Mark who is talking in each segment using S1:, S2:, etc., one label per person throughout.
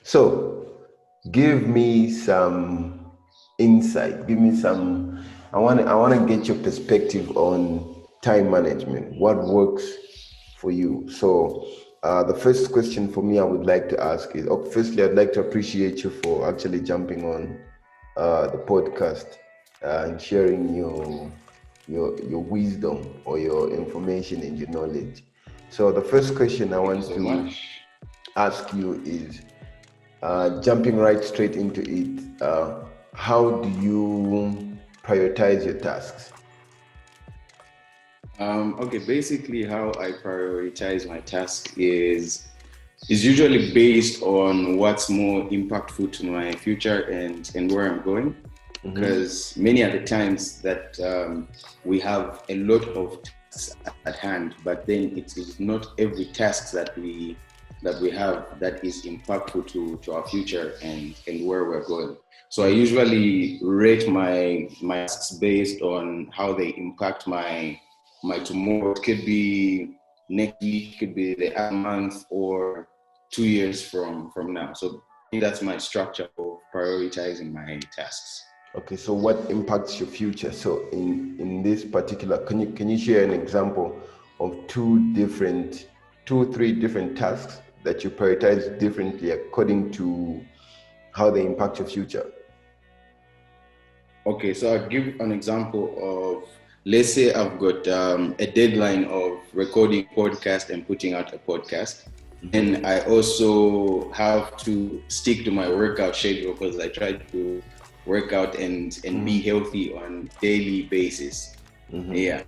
S1: So, give me some insight. Give me some. I want to get your perspective on time management. What works for you? So, the first question for me, I would like to ask is: firstly, I'd like to appreciate you for actually jumping on the podcast and sharing your wisdom or your information and your knowledge. So, the first question I
S2: Thank you
S1: want
S2: so
S1: to
S2: much.
S1: ask you is jumping right straight into it, how do you prioritize your tasks?
S2: Okay, basically how I prioritize my task is usually based on what's more impactful to my future and where I'm going.
S1: Mm-hmm.
S2: Because many are the times that we have a lot of tasks at hand, but then it is not every task that we have that is impactful to our future and where we're going. So I usually rate my tasks based on how they impact my tomorrow. It could be next week, could be the other month, or 2 years from now. So that's my structure of prioritizing my tasks.
S1: Okay, so what impacts your future? So in this particular, can you share an example of three different tasks that you prioritize differently according to how they impact your future?
S2: Okay, so I'll give an example of, let's say I've got a deadline of recording podcast and putting out a podcast. And I also have to stick to my workout schedule because I try to work out and be healthy on daily basis. Yeah.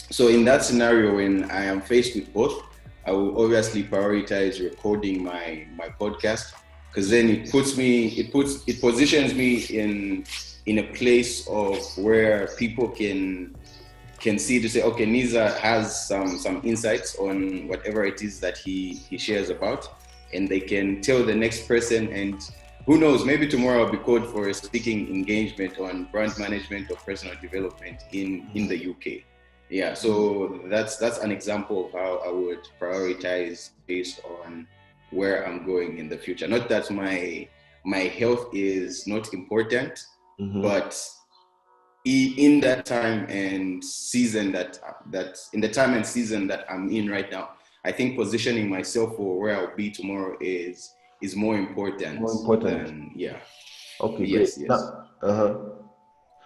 S2: So in that scenario, when I am faced with both, I will obviously prioritize recording my podcast, because then it positions me in a place of where people can see to say, okay, Niza has some insights on whatever it is that he shares about, and they can tell the next person, and who knows, maybe tomorrow I'll be called for a speaking engagement on brand management or personal development in the UK. Yeah, so that's an example of how I would prioritize based on where I'm going in the future. Not that my health is not important, but in that time and season that in the time and season that I'm in right now, I think positioning myself for where I'll be tomorrow is more important
S1: More important.
S2: than, yeah.
S1: Okay, great.
S2: Yes, yes.
S1: Now,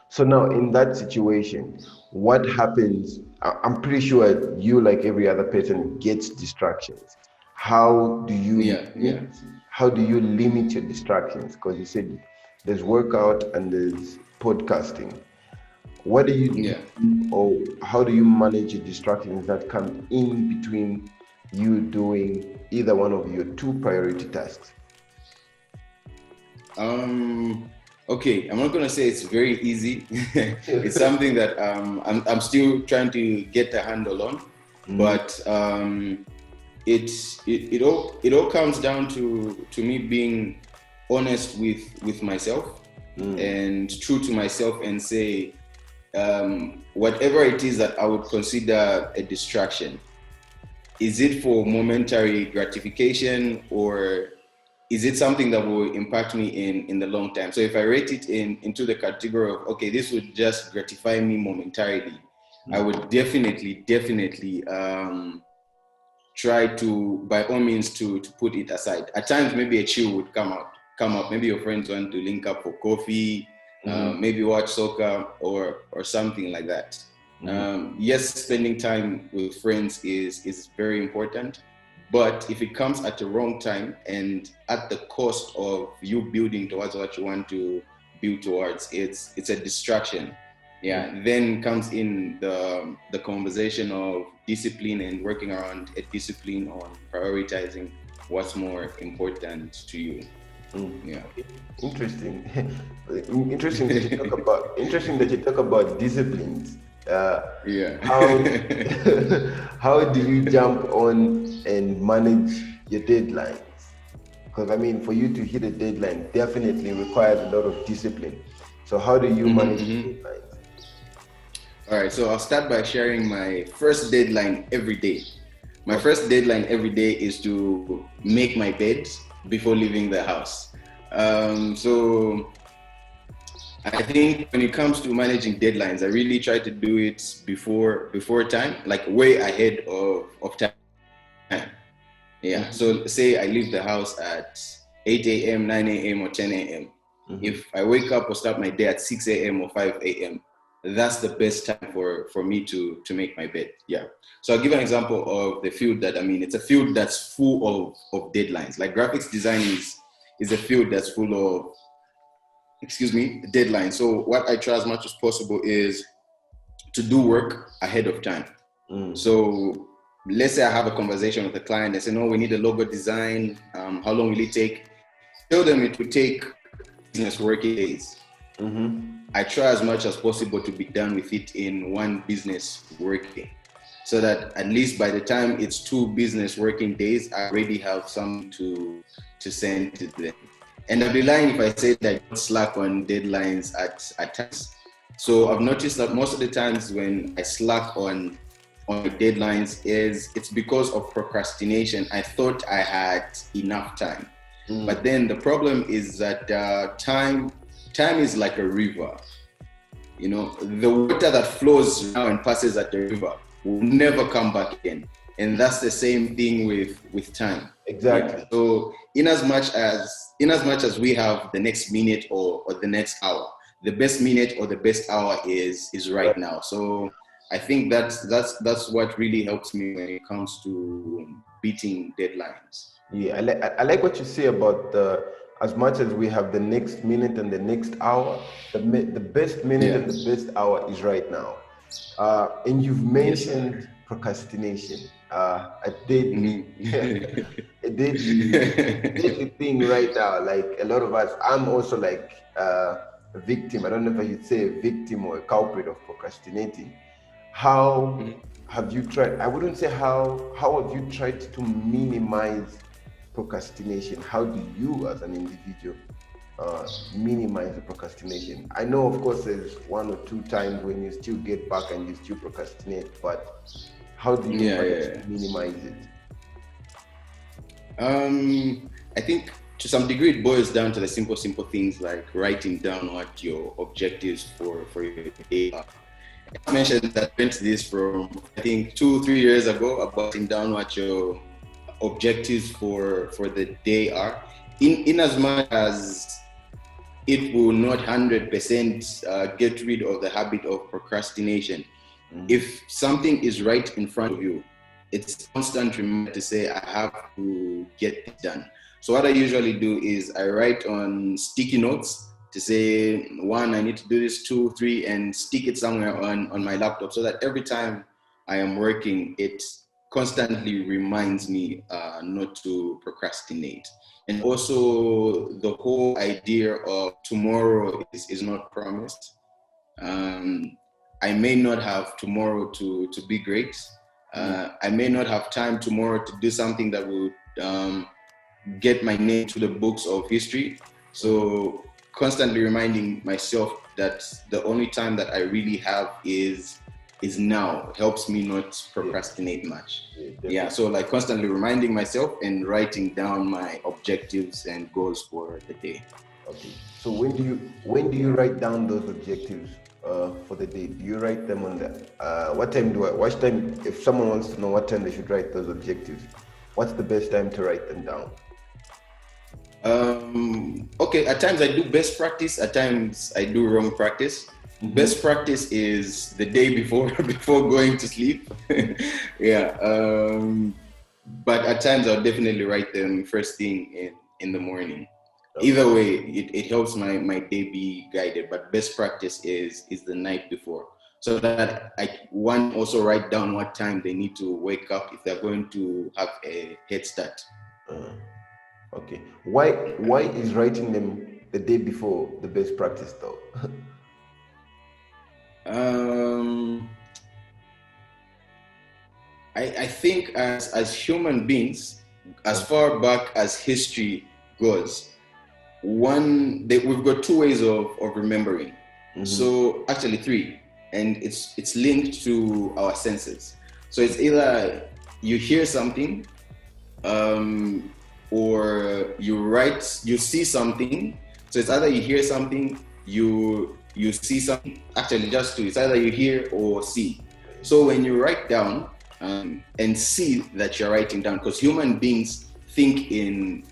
S1: so now in that situation, what happens? I'm pretty sure you, like every other person, gets distractions. How do you
S2: Yeah, yeah.
S1: limit, how do you limit your distractions? Because you said there's workout and there's podcasting. What do you do,
S2: Yeah.
S1: or how do you manage your distractions that come in between you doing either one of your two priority tasks?
S2: Okay, I'm not gonna say it's very easy. It's something that I'm still trying to get a handle on, but it all comes down to me being honest with myself and true to myself, and say whatever it is that I would consider a distraction, is it for momentary gratification, or is it something that will impact me in the long time? So if I rate it into the category of, okay, this would just gratify me momentarily, I would definitely try to, by all means, to put it aside. At times, maybe a chill would come up. Maybe your friends want to link up for coffee, maybe watch soccer or something like that. Yes, spending time with friends is very important, but if it comes at the wrong time and at the cost of you building towards what you want to build towards, it's a distraction. Yeah, then comes in the conversation of discipline and working around a discipline on prioritizing what's more important to you. Yeah.
S1: Interesting. Interesting that you talk about disciplines.
S2: Yeah.
S1: How how do you jump on and manage your deadlines? Because I mean, for you to hit a deadline definitely requires a lot of discipline. So how do you manage deadlines?
S2: All right, so I'll start by sharing my first deadline every day. My first deadline every day is to make my bed before leaving the house. So I think when it comes to managing deadlines, I really try to do it before time, like way ahead of time. Yeah.
S1: Mm-hmm.
S2: So say I leave the house at 8 a.m., 9 a.m., or 10 a.m.
S1: Mm-hmm.
S2: If I wake up or start my day at 6 a.m. or 5 a.m., that's the best time for me to make my bed. Yeah. So I'll give an example of the field that I'm in. It's a field that's full of deadlines. Like graphics design is a field that's full of, deadlines. So what I try as much as possible is to do work ahead of time. So let's say I have a conversation with a client. They say, no, we need a logo design. How long will it take? Tell them it will take business working days. I try as much as possible to be done with it in one business working, so that at least by the time it's 2 business working days, I already have something to send to them. And I'd be lying if I say that I don't slack on deadlines at times. So I've noticed that most of the times when I slack on deadlines it's because of procrastination. I thought I had enough time. But then the problem is that time is like a river. You know, the water that flows now and passes at the river will never come back again. And that's the same thing with time.
S1: Exactly.
S2: Yeah. So in as much as we have the next minute or the next hour, the best minute or the best hour is right now. So I think that's what really helps me when it comes to beating deadlines.
S1: Yeah, I like what you say about as much as we have the next minute and the next hour, the best minute and the best hour is right now. And you've mentioned procrastination. A deadly, a deadly thing right now. Like a lot of us, I'm also like a victim. I don't know if you'd say a victim or a culprit of procrastinating. How have you tried? I wouldn't say how have you tried to minimize procrastination? How do you, as an individual, minimize the procrastination? I know, of course, there's 1 or 2 times when you still get back and you still procrastinate, but how do you minimize it?
S2: I think to some degree it boils down to the simple things like writing down what your objectives for your day are. I mentioned that I went to this from I think 2-3 years ago about writing down what your objectives for the day are. In as much as it will not 100% get rid of the habit of procrastination. If something is right in front of you, it's constant reminder to say, I have to get this done. So what I usually do is I write on sticky notes to say, 1, I need to do this, 2, 3, and stick it somewhere on my laptop so that every time I am working, it constantly reminds me not to procrastinate. And also the whole idea of tomorrow is not promised. I may not have tomorrow to be great. I may not have time tomorrow to do something that would get my name to the books of history. So constantly reminding myself that the only time that I really have is now helps me not procrastinate much. Yeah, so like constantly reminding myself and writing down my objectives and goals for the day.
S1: Okay. So when do you write down those objectives for the day? Do you write them on the what time? If someone wants to know what time they should write those objectives, what's the best time to write them down?
S2: Okay, at times I do best practice, at times I do wrong practice. Best practice is the day before going to sleep. Yeah. But at times I'll definitely write them first thing in the morning. Okay. Either way, it helps my day be guided. But best practice is the night before, so that I also write down what time they need to wake up if they're going to have a head start.
S1: Okay. Why is writing them the day before the best practice though?
S2: I think as human beings, as far back as history goes, we've got 2 ways of remembering. So actually 3, and it's linked to our senses. So it's either you hear something, or you see something. So it's either you hear something, you see something. Actually, just two. It's either you hear or see. So when you write down and see that you're writing down, because human beings think in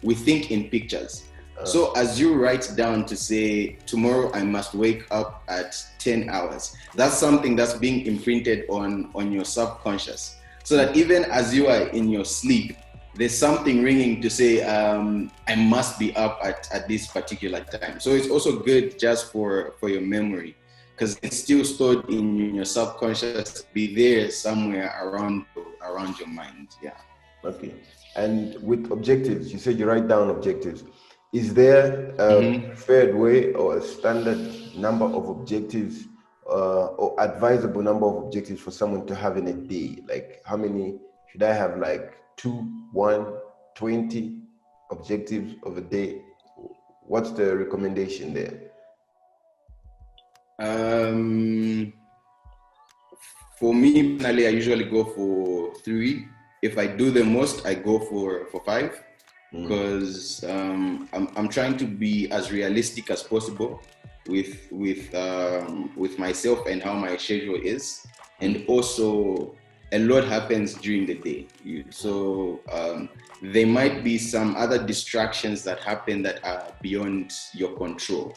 S2: pictures. So as you write down to say, tomorrow I must wake up at 10 hours, that's something that's being imprinted on your subconscious. So that even as you are in your sleep, there's something ringing to say, I must be up at this particular time. So it's also good just for your memory, because it's still stored in your subconscious, be there somewhere around your mind. Yeah.
S1: Okay. And with objectives, you said you write down objectives. Is there a preferred way or a standard number of objectives or advisable number of objectives for someone to have in a day? Like how many should I have? Like 2, 1, 20 objectives of a day? What's the recommendation there?
S2: For me, personally, I usually go for 3. If I do the most, I go for 5. Because I'm trying to be as realistic as possible with myself and how my schedule is, and also a lot happens during the day. So there might be some other distractions that happen that are beyond your control.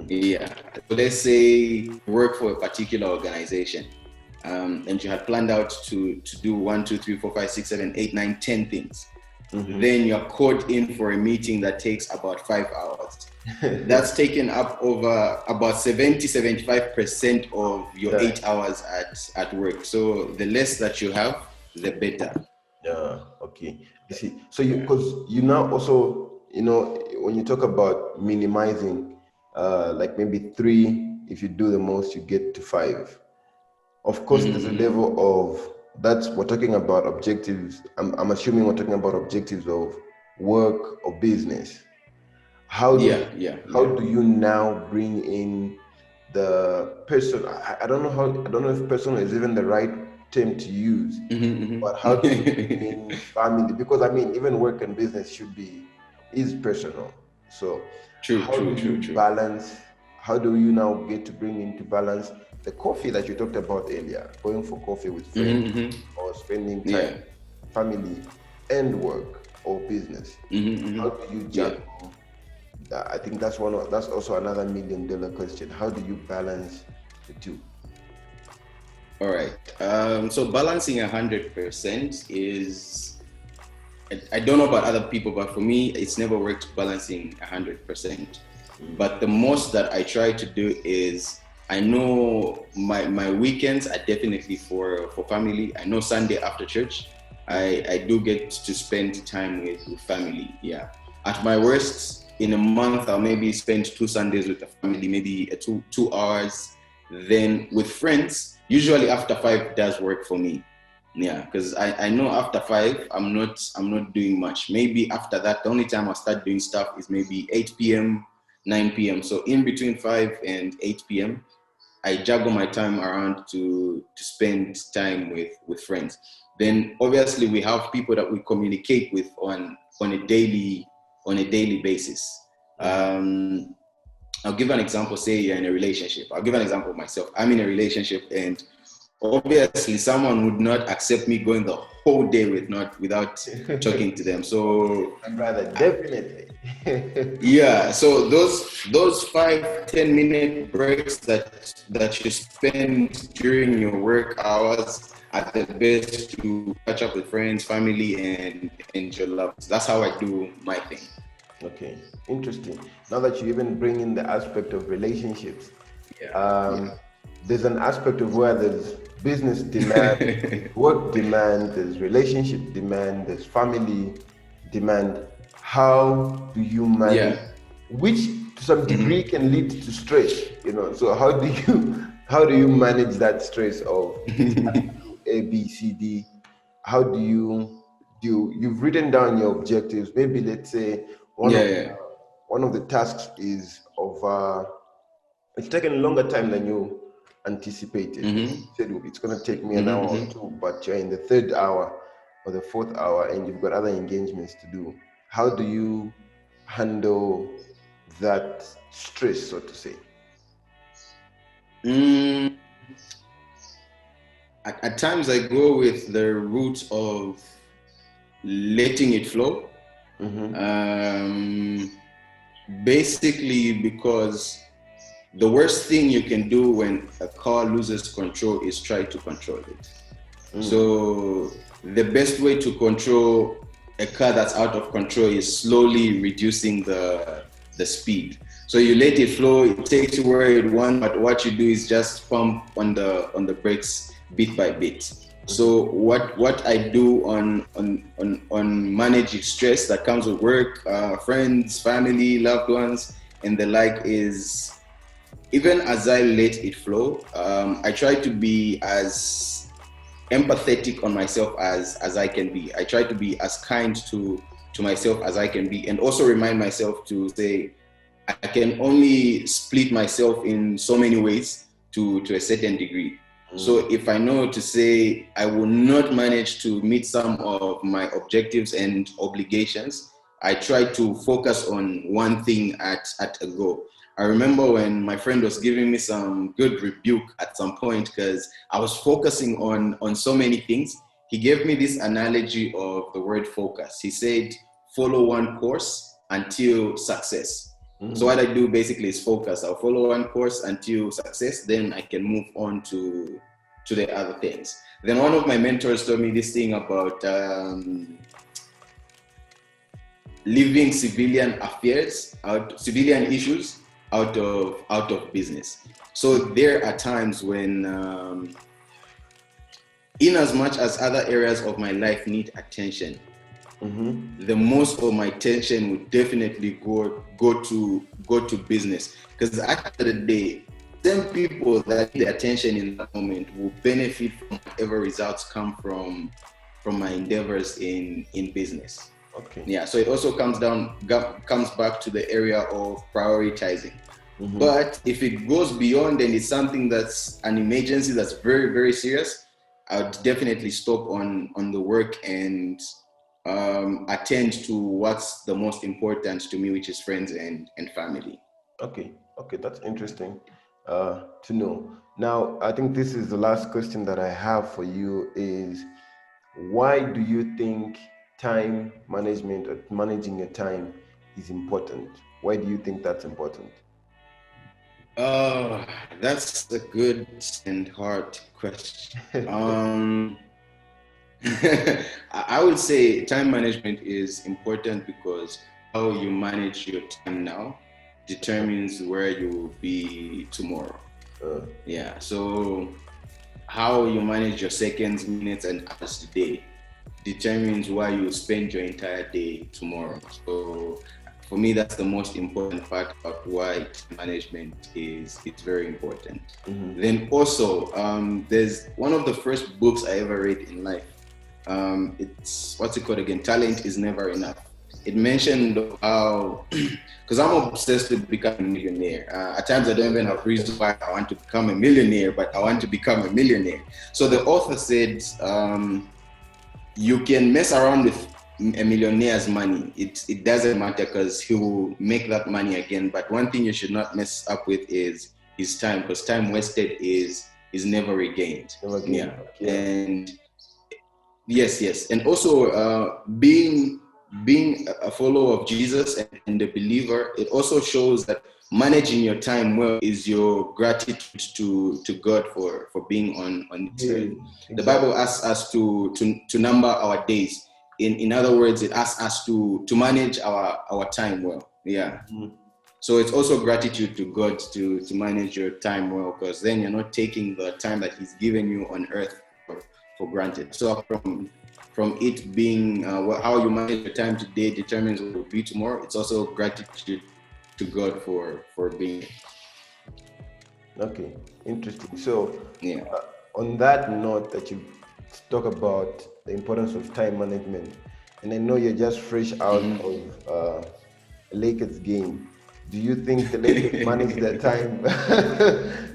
S2: Yeah. So let's say you work for a particular organization, and you had planned out to do 1, 2, 3, 4, 5, 6, 7, 8, 9, 10 things. Then you're called in for a meeting that takes about 5 hours. That's taken up over about 70-75% of your 8 hours at work. So the less that you have, the better.
S1: Yeah, okay. You see, so because you now also, when you talk about minimizing, like maybe 3, if you do the most, you get to 5. Of course, there's a level of we're talking about objectives. I'm assuming we're talking about objectives of work or business. How do you now bring in the person? I don't know if personal is even the right term to use, but how do you bring in family? Because I mean, even work and business is personal. So how do you balance? How do you now get to bring into balance the coffee that you talked about earlier, going for coffee with friends or spending time, family and work or business? How do you juggle that? I think that's also another $1 million question. How do you balance the two?
S2: All right. So balancing 100% is, I don't know about other people, but for me, it's never worked balancing 100%. But the most that I try to do is, I know my weekends are definitely for family. I know Sunday after church, I do get to spend time with family. Yeah. At my worst, in a month, I'll maybe spend 2 Sundays with the family, maybe 2 hours. Then with friends, usually after 5 does work for me. Yeah, because I know after 5, I'm not doing much. Maybe after that, the only time I start doing stuff is maybe 8 p.m., 9 p.m. So in between 5 and 8 p.m., I juggle my time around to spend time with friends. Then obviously we have people that we communicate with on a daily basis. I'll give an example. Say you're in a relationship. I'll give an example of myself. I'm in a relationship, and obviously someone would not accept me going the whole day without talking to them. So
S1: brother, definitely.
S2: Yeah, so those 5-10 minute breaks that you spend during your work hours are the best to catch up with friends, family, and your loved ones. That's how I do my thing.
S1: Okay, interesting. Now that you even bring in the aspect of relationships, there's an aspect of where there's business demand, work demand, there's relationship demand, there's family demand. How do you manage, which to some degree can lead to stress, so how do you manage that stress of A, B, C, D? How do you've written down your objectives? Maybe let's say one of the tasks is it's taken a longer time than you anticipated. You said it's going to take me an hour or 2, but you're in the 3rd hour or the 4th hour and you've got other engagements to do. how do you handle that stress, so to say?
S2: At times I go with the route of letting it flow. Basically, because the worst thing you can do when a car loses control is try to control it. So the best way to control a car that's out of control is slowly reducing the speed. So you let it flow, it takes you where it wants, but what you do is just pump on the brakes bit by bit. So what I do on managing stress that comes with work, friends, family, loved ones, and the like is, even as I let it flow, I try to be as empathetic on myself as I can be. I try to be as kind to myself as I can be, and also remind myself to say I can only split myself in so many ways to a certain degree. So if I know to say I will not manage to meet some of my objectives and obligations, I try to focus on one thing at a go. I remember when my friend was giving me some good rebuke at some point because I was focusing on so many things. He gave me this analogy of the word focus. He said, follow one course until success. So what I do basically is focus. I'll follow one course until success, then I can move on to the other things. Then one of my mentors told me this thing about leaving civilian issues out of business. So there are times when, in as much as other areas of my life need attention, the most of my attention would definitely go to business, because at the end of the day, same people that need attention in that moment will benefit from whatever results come from my endeavors in business.
S1: Okay.
S2: Yeah. So it also comes back to the area of prioritizing. But if it goes beyond and it's something that's an emergency that's very, very serious, I would definitely stop on the work and attend to what's the most important to me, which is friends and family.
S1: Okay, that's interesting to know. Now, I think this is the last question that I have for you is, why do you think time management or managing your time is important? Why do you think that's important?
S2: That's a good and hard question. I would say time management is important because how you manage your time now determines where you will be tomorrow. Yeah. So how you manage your seconds, minutes, and hours today determines why you spend your entire day tomorrow. So for me, that's the most important part of why time management is very important. Then also, there's one of the first books I ever read in life. It's, what's it called again? Talent is Never Enough. It mentioned how, because I'm obsessed with becoming a millionaire. At times I don't even have reasons why I want to become a millionaire, but I want to become a millionaire. So the author said, you can mess around with a millionaire's money. It doesn't matter because he will make that money again. But one thing you should not mess up with is his time, because time wasted is never regained. Yeah. And yes. And also being a follower of Jesus and a believer, it also shows that managing your time well is your gratitude to God for being on this earth. Exactly. The Bible asks us to number our days. In other words, it asks us to manage our time well. Yeah. So it's also gratitude to God to manage your time well, because then you're not taking the time that He's given you on earth for granted. So from it being how you manage your time today determines what will be tomorrow, it's also gratitude to God for being.
S1: Okay, interesting. So
S2: yeah.
S1: On that note that you talk about the importance of time management, and I know you're just fresh out of Lakers game. Do you think the Lakers manage their time?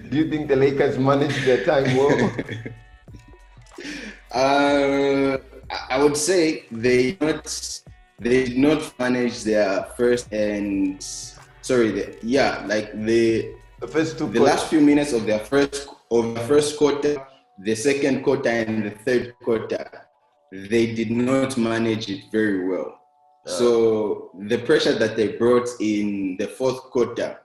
S1: Do you think the Lakers manage their time well?
S2: I would say they not they did not manage their first and sorry,
S1: The first two
S2: the
S1: quarters.
S2: last few minutes of their first quarter, the second quarter, and the third quarter, they did not manage it very well. So the pressure that they brought in the fourth quarter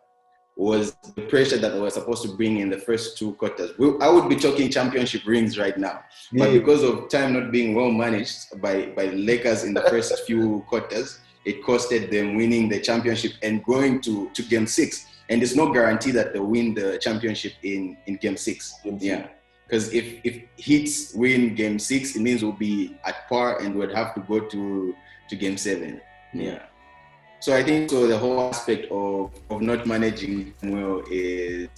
S2: was the pressure that they were supposed to bring in the first two quarters. I would be talking championship rings right now, but because of time not being well managed by the Lakers in the first few quarters, it costed them winning the championship and going to game 6. And there's no guarantee that they'll win the championship in game 6. Yeah. Because if Heats win game 6, it means we'll be at par and we'd have to go to game 7. Yeah. So I think the whole aspect of not managing well is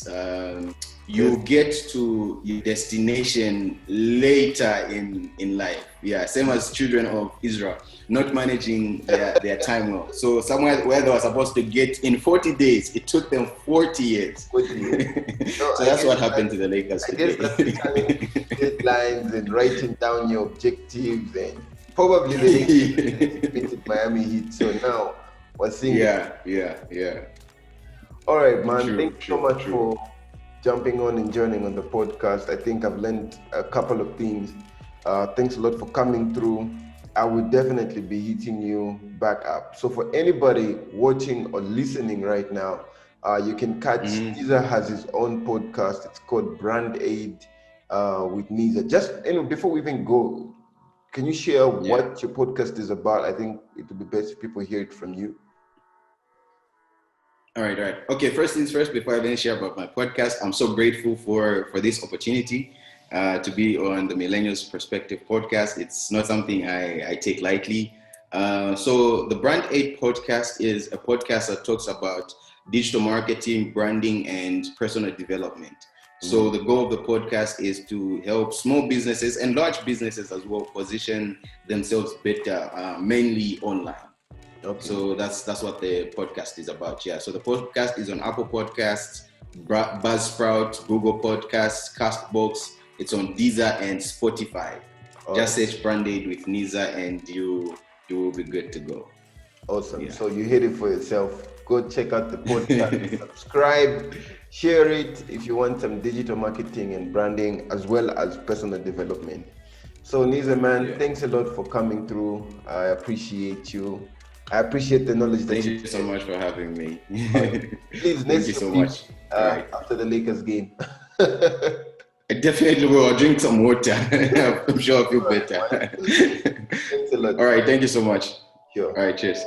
S2: you get to your destination later in life. Yeah, same as children of Israel, not managing their time well. So somewhere where they were supposed to get in 40 days, it took them 40 years. 40 years. So that's what happened to the Lakers today.
S1: I guess that's the challenge, deadlines and writing down your objectives, and probably the Lakers beat Miami Heat. So now we're seeing All right, man. Thank you so much for jumping on and joining on the podcast. I think I've learned a couple of things. Thanks a lot for coming through. I will definitely be hitting you back up. So for anybody watching or listening right now, you can catch Niza has his own podcast. It's called Brand Aid with Niza. Just before we even go, can you share what your podcast is about? I think it would be best if people hear it from you.
S2: All right. Okay, first things first, before I even share about my podcast, I'm so grateful for this opportunity to be on the Millennials Perspective podcast. It's not something I take lightly. So the Brand Aid podcast is a podcast that talks about digital marketing, branding, and personal development. So the goal of the podcast is to help small businesses and large businesses as well position themselves better, mainly online. Okay. So that's what the podcast is about. Yeah. So the podcast is on Apple Podcasts, Buzzsprout, Google Podcasts, Castbox. It's on Deezer and Spotify. Just search Brand Aid with Niza and you will be good to go.
S1: Awesome. Yeah. So you heard it for yourself. Go check out the podcast, subscribe, share it if you want some digital marketing and branding as well as personal development. So Niza, man, thanks a lot for coming through. I appreciate you. I appreciate the knowledge that
S2: you Thank you so much for having me.
S1: Please,
S2: thank you so much.
S1: After the Lakers game.
S2: I definitely will. I'll drink some water. I'm sure I'll feel better.
S1: Thanks a lot.
S2: All right. Thank you so much.
S1: Sure.
S2: All right. Cheers.